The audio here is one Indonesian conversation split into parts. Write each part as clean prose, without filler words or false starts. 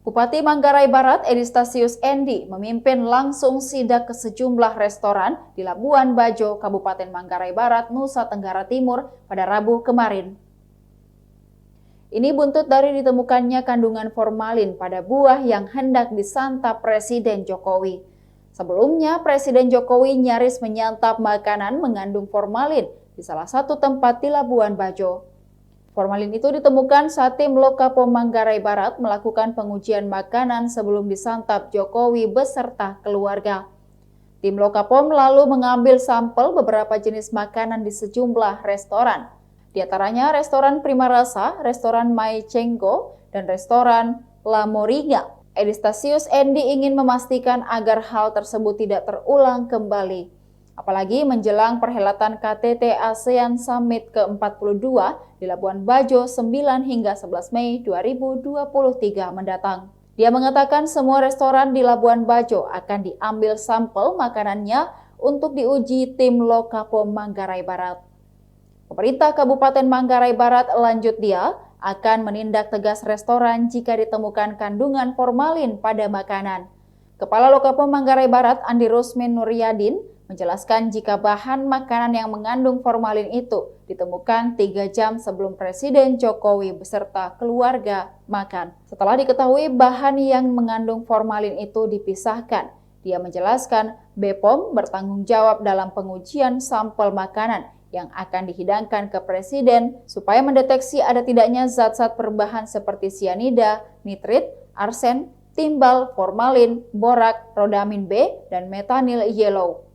Bupati Manggarai Barat Edistasius Endi memimpin langsung sidak ke sejumlah restoran di Labuan Bajo, Kabupaten Manggarai Barat, Nusa Tenggara Timur pada Rabu kemarin. Ini buntut dari ditemukannya kandungan formalin pada buah yang hendak disantap Presiden Jokowi. Sebelumnya, Presiden Jokowi nyaris menyantap makanan mengandung formalin di salah satu tempat di Labuan Bajo. Formalin itu ditemukan saat tim Lokapom Manggarai Barat melakukan pengujian makanan sebelum disantap Jokowi beserta keluarga. Tim Lokapom lalu mengambil sampel beberapa jenis makanan di sejumlah restoran. Di antaranya restoran Prima Rasa, restoran Mai Cenggo, dan restoran La Moringa. Edistasius Endi ingin memastikan agar hal tersebut tidak terulang kembali. Apalagi menjelang perhelatan KTT ASEAN Summit ke-42 di Labuan Bajo 9 hingga 11 Mei 2023 mendatang. Dia mengatakan semua restoran di Labuan Bajo akan diambil sampel makanannya untuk diuji tim Lokapom Manggarai Barat. Pemerintah Kabupaten Manggarai Barat lanjut dia akan menindak tegas restoran jika ditemukan kandungan formalin pada makanan. Kepala Lokapom Manggarai Barat Andi Rusmin Nuryadin menjelaskan jika bahan makanan yang mengandung formalin itu ditemukan 3 jam sebelum Presiden Jokowi beserta keluarga makan. Setelah diketahui bahan yang mengandung formalin itu dipisahkan, dia menjelaskan BPOM bertanggung jawab dalam pengujian sampel makanan yang akan dihidangkan ke Presiden supaya mendeteksi ada tidaknya zat-zat berbahan seperti sianida, nitrit, arsen, timbal, formalin, borak, rodamin B, dan metanil yellow.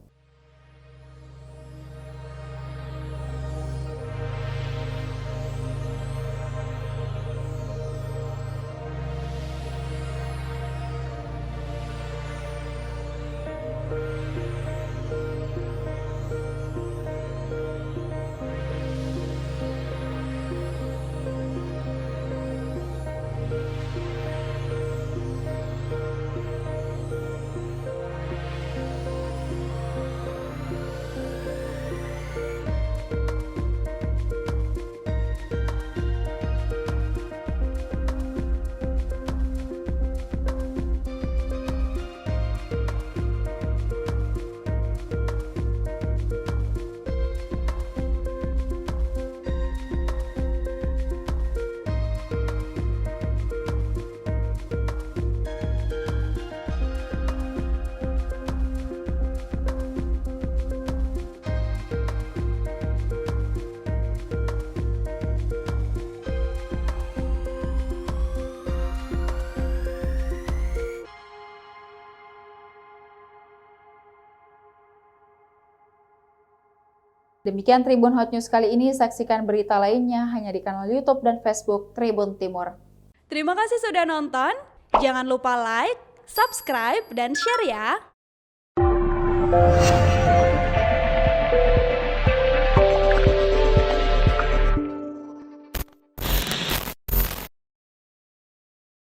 Demikian Tribun Hot News kali ini, saksikan berita lainnya hanya di kanal YouTube dan Facebook Tribun Timur. Terima kasih sudah nonton, jangan lupa like, subscribe, dan share ya!